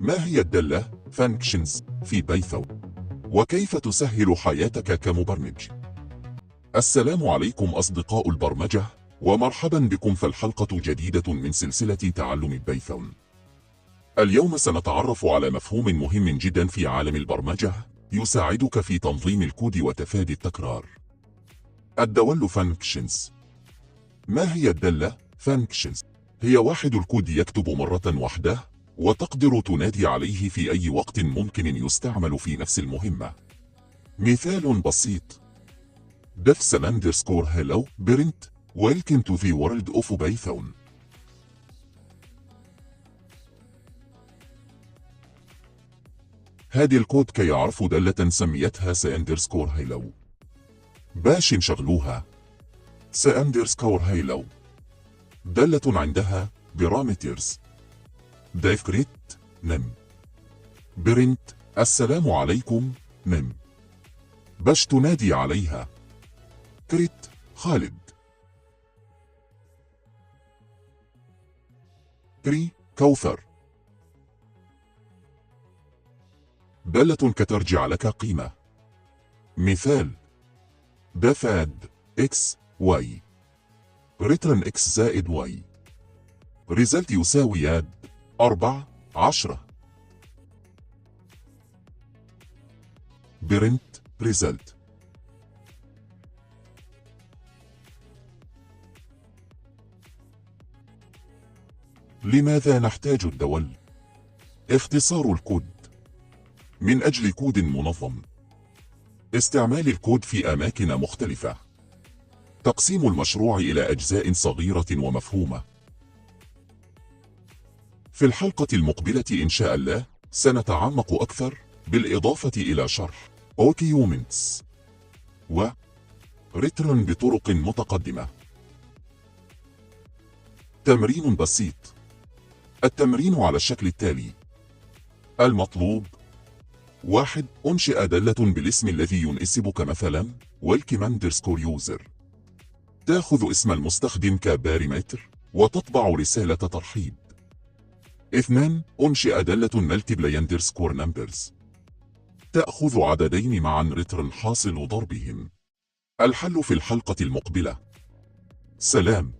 ما هي الدالة functions في بايثون؟ وكيف تسهل حياتك كمبرمج؟ السلام عليكم أصدقاء البرمجة، ومرحبا بكم في الحلقة جديدة من سلسلة تعلم بايثون. اليوم سنتعرف على مفهوم مهم جدا في عالم البرمجة يساعدك في تنظيم الكود وتفادي التكرار. الدوال functions. ما هي الدالة functions؟ هي واحد الكود يكتب مرة واحدة، وتقدر تنادي عليه في أي وقت ممكن يستعمل في نفس المهمة. مثال بسيط: def_hello print welcome to the world of Python. هذه الكود كي يعرفوا دالة سميتها _hello. باش نشغلوها. _hello دالة عندها parameters def create name print السلام عليكم name. باش تنادي عليها create خالد tree كوثر. دالة كترجع لك قيمة. مثال: def add x y return x زائد y result يساوي add 4 10. print result. لماذا نحتاج الدول؟ اختصار الكود من أجل كود منظم. استعمال الكود في أماكن مختلفة. تقسيم المشروع إلى أجزاء صغيرة ومفهومة. في الحلقة المقبلة إن شاء الله سنتعمق أكثر بالإضافة إلى شرح arguments و return بطرق متقدمة. تمرين بسيط. التمرين على الشكل التالي. المطلوب: 1. أنشئ دالة بالاسم الذي يناسبك، مثلا welcome_user. تأخذ اسم المستخدم كباريمتر وتطبع رسالة ترحيب. 2. أنشئ دالة multiply_numbers. تأخذ عددين معا return حاصل ضربهم. الحل في الحلقة المقبلة. سلام.